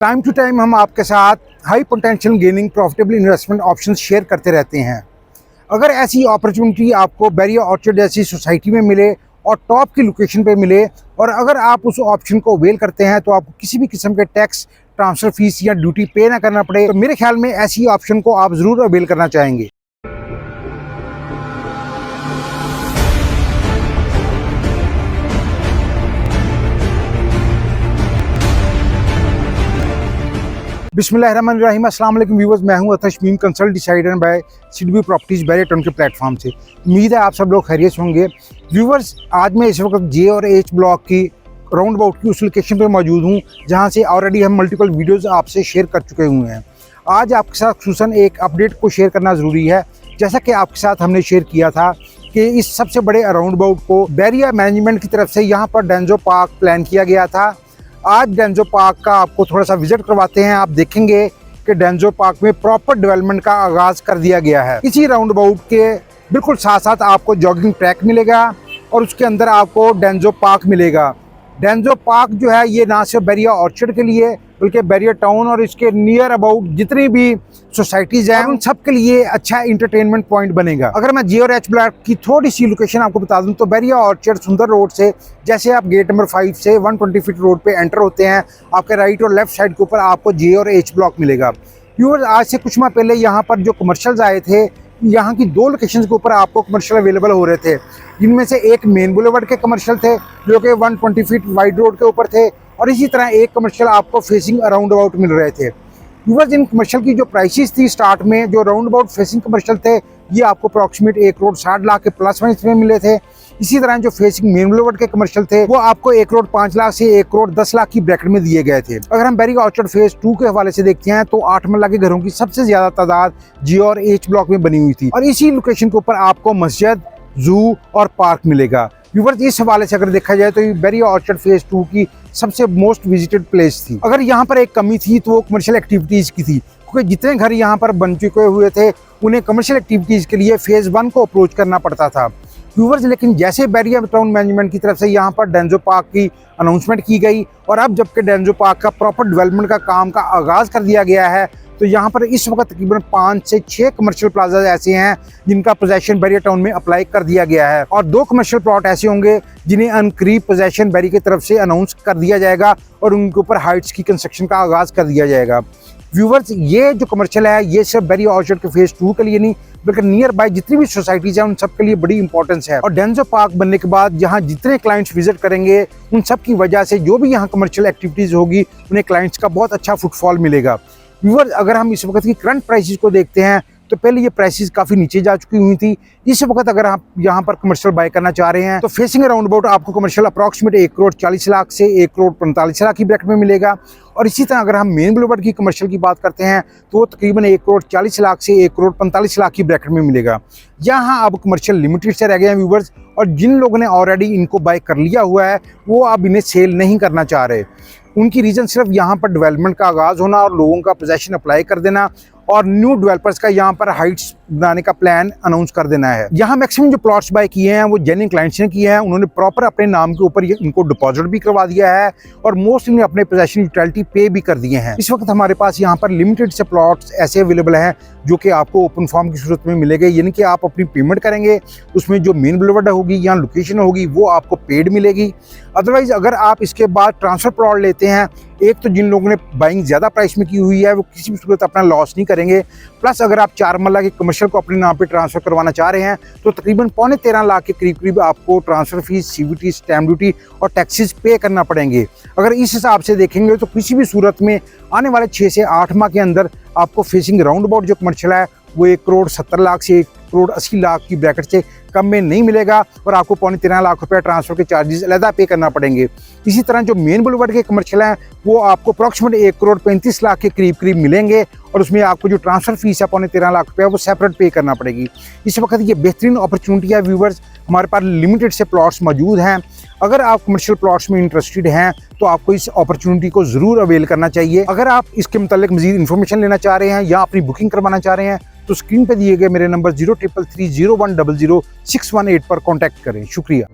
Time to time हम आपके साथ high potential gaining profitable investment option share करते रहते हैं। अगर ऐसी अपॉर्चुनिटी आपको बैरिया ऑर्चर्ड जैसी सोसाइटी में मिले और टॉप की लोकेशन पे मिले और अगर आप उस ऑप्शन को अवेल करते हैं तो आपको किसी भी किस्म के टैक्स, ट्रांसफ़र फीस या ड्यूटी पे ना करना पड़े, तो मेरे ख्याल में ऐसी ऑप्शन को आप ज़रूर अवेल करना चाहेंगे। बिस्मिल्लाहिर्रहमानिर्रहीम, अस्सलाम वालेकुम व्यूअर्स, मैं हूं अतश मीम, कंसल्ट डिसाइडर बाय सिडबी प्रॉपर्टीज़ बैरिया टाउन के प्लेटफॉर्म से। उम्मीद है आप सब लोग खैरियत होंगे। व्यूअर्स, आज मैं इस वक्त जे और एच ब्लॉक की राउंड अबाउट की उस लोकेशन पर मौजूद हूं जहां से ऑलरेडी हम मल्टीपल वीडियोज़ आपसे शेयर कर चुके हुए हैं। आज आपके साथ खुसूसन एक अपडेट को शेयर करना ज़रूरी है। जैसा कि आपके साथ हमने शेयर किया था कि इस सबसे बड़े राउंड अबाउट को बैरिया मैनेजमेंट की तरफ से यहाँ पर डेंजो पार्क प्लान किया गया था। आज डेंजो पार्क का आपको थोड़ा सा विजिट करवाते हैं। आप देखेंगे कि डेंजो पार्क में प्रॉपर डेवलपमेंट का आगाज़ कर दिया गया है। इसी राउंड अबाउट के बिल्कुल साथ साथ आपको जॉगिंग ट्रैक मिलेगा और उसके अंदर आपको डेंजो पार्क मिलेगा। डेंजो पार्क जो है ये ना सिर्फ बैरिया ऑर्चर्ड के लिए बल्कि बैरिया टाउन और इसके नियर अबाउट जितनी भी सोसाइटीज़ हैं उन सब के लिए अच्छा इंटरटेनमेंट पॉइंट बनेगा। अगर मैं जे और एच ब्लॉक की थोड़ी सी लोकेशन आपको बता दूं तो बैरिया ऑर्चर्ड सुंदर रोड से जैसे आप गेट नंबर 5 से 120 फीट रोड पे एंटर होते हैं, आपके राइट और लेफ्ट साइड के ऊपर आपको जे और एच ब्लॉक मिलेगा। व्यूअर्स, आज से कुछ माह पहले यहाँ पर जो कमर्शियल्स आए थे, यहाँ की 2 लोकेशंस के ऊपर आपको कमर्शियल अवेलेबल हो रहे थे, जिनमें से एक मेन बुलेवर्ड के कमर्शियल थे जो कि 120 फीट वाइड रोड के ऊपर थे और इसी तरह एक कमर्शियल आपको फेसिंग अराउंड अबाउट मिल रहे थे। व्यूअर्स, इन कमर्शियल की जो प्राइसेस थी स्टार्ट में, जो राउंड अबाउट फेसिंग कमर्शियल थे ये आपको अप्रॉक्सीमेट 1 करोड़ 60 लाख के प्लस माइनस में मिले थे। इसी तरह जो फेसिंग मेन बुलेवर्ड के कमर्शियल थे वो आपको 1 करोड़ 5 लाख से 1 करोड़ 10 लाख की ब्रैकेट में दिए गए थे। अगर हम बैरिया ऑर्चर्ड फेज 2 के हवाले से देखते हैं तो 8 मरला के घरों की सबसे ज्यादा तादाद जी और एच ब्लॉक में बनी हुई थी और इसी लोकेशन के ऊपर आपको मस्जिद, जू और पार्क मिलेगा। व्यूअर्स, इस हवाले से अगर देखा जाए तो बैरिया ऑर्चर्ड फेज 2 की सबसे मोस्ट विजिटेड प्लेस थी। अगर यहाँ पर एक कमी थी तो वो कमर्शियल एक्टिविटीज की थी, क्योंकि जितने घर यहाँ पर बन चुके हुए थे उन्हें कमर्शियल एक्टिविटीज के लिए फेज 1 को अप्रोच करना पड़ता था। व्यूअर्स, लेकिन जैसे बैरिया टाउन मैनेजमेंट की तरफ से यहाँ पर डेंजो पार्क की अनाउंसमेंट की गई और अब जबकि डेंजो पार्क का प्रॉपर डेवलपमेंट का काम का आगाज़ कर दिया गया है तो यहाँ पर इस वक्त तकरीबन 5 से 6 कमर्शियल प्लाजा ऐसे हैं जिनका पोजेशन बैरिया टाउन में अप्लाई कर दिया गया है और 2 कमर्शियल प्लॉट ऐसे होंगे जिन्हें अनकरीब पोजेशन बैरिया की तरफ से अनाउंस कर दिया जाएगा और उनके ऊपर हाइट्स की कंस्ट्रक्शन का आगाज़ कर दिया जाएगा। व्यूवर्स, ये जो कमर्शियल है ये सिर्फ बैरिया ऑर्चर्ड के फेज 2 के लिए नहीं बल्कि नियर बाय जितनी भी सोसाइटीज हैं उन सब के लिए बड़ी इंपॉर्टेंस है। और डेंजो पार्क बनने के बाद यहाँ जितने क्लाइंट्स विजिट करेंगे उन सब की वजह से जो भी यहाँ कमर्शियल एक्टिविटीज़ होगी उन्हें क्लाइंट्स का बहुत अच्छा फुटफॉल मिलेगा। व्यूअर्स, अगर हम इस वक्त की करंट प्राइसेस को देखते हैं तो पहले ये प्राइसेस काफ़ी नीचे जा चुकी हुई थी। इस वक्त अगर आप यहाँ पर कमर्शियल बाय करना चाह रहे हैं तो फेसिंग अराउंड अबाउट आपको कमर्शियल अप्रॉक्सीमेट 1 करोड़ 40 लाख से 1 करोड़ 45 लाख की ब्रैकेट में मिलेगा। और इसी तरह अगर हम मेन बुलेवर्ड की कमर्शियल की बात करते हैं तो वो तकरीबन 1 करोड़ 40 लाख से 1 करोड़ 45 लाख की ब्रैकेट में मिलेगा। यहाँ अब कमर्शियल लिमिटेड से रह गए हैं व्यूवर्स, और जिन लोगों ने ऑलरेडी इनको बाय कर लिया हुआ है वो अब इन्हें सेल नहीं करना चाह रहे। उनकी रीज़न सिर्फ यहाँ पर डेवलपमेंट का आगाज़ होना और लोगों का पोजेशन अप्लाई कर देना और न्यू डेवलपर्स का यहाँ पर हाइट्स बनाने का प्लान अनाउंस कर देना है। यहाँ मैक्सिमम जो प्लॉट्स बाय किए हैं वो जेन्युइन क्लाइंट्स ने किए हैं। उन्होंने प्रॉपर अपने नाम के ऊपर इनको डिपॉजिट भी करवा दिया है और मोस्टली ने अपने पोजेशन यूटिलिटी पे भी कर दिए हैं। इस वक्त हमारे पास यहाँ पर लिमिटेड से प्लॉट्स ऐसे अवेलेबल हैं जो कि आपको ओपन फॉर्म की सूरत में मिलेंगे, यानी कि आप अपनी पेमेंट करेंगे, उसमें जो मेन बुलेवर्ड होगी या लोकेशन होगी वो आपको पेड मिलेगी। अदरवाइज अगर आप इसके बाद ट्रांसफर प्लॉट लेते हैं, एक तो जिन लोगों ने बाइंग ज़्यादा प्राइस में की हुई है वो किसी भी सूरत अपना लॉस नहीं करेंगे, प्लस अगर आप 4 मरला के कमर्शियल को अपने नाम पे ट्रांसफ़र करवाना चाह रहे हैं तो तकरीबन 13.25 लाख के करीब आपको transfer fees, CVT, stamp duty और टैक्सेस पे करना पड़ेंगे। अगर इस हिसाब से देखेंगे तो किसी भी सूरत में आने वाले 6 से 8 माह के अंदर आपको फेसिंग राउंड अबाउट जो कमर्शियल है वो 1 करोड़ 70 लाख से 1 करोड़ 80 लाख की ब्रैकेट से कम में नहीं मिलेगा और आपको 13.25 लाख रुपये ट्रांसफर के चार्जेस अलहदा पे करना पड़ेंगे। इसी तरह जो मेन बुलेवर्ड के कमर्शियल हैं वो आपको अप्रॉक्सीमेट 1 करोड़ 35 लाख के करीब मिलेंगे और उसमें आपको जो ट्रांसफर फीस है 13.25 लाख रुपये वो सेपरेट पे करना पड़ेगी। इस वक्त ये बेहतरीन अपॉर्चुनिटी है व्यूवर्स, हमारे पास लिमिटेड से प्लॉट्स मौजूद हैं। अगर आप कमर्शियल प्लॉट्स में इंटरेस्टेड हैं तो आपको इस अपॉर्चुनिटी को ज़रूर अवेल करना चाहिए। अगर आप इसके मुतालिक मज़ीद इन्फॉर्मेशन लेना चाह रहे हैं या अपनी बुकिंग करवाना चाह रहे हैं तो स्क्रीन पर दिए गए मेरे नंबर 033301000618 पर कॉन्टैक्ट करें। शुक्रिया।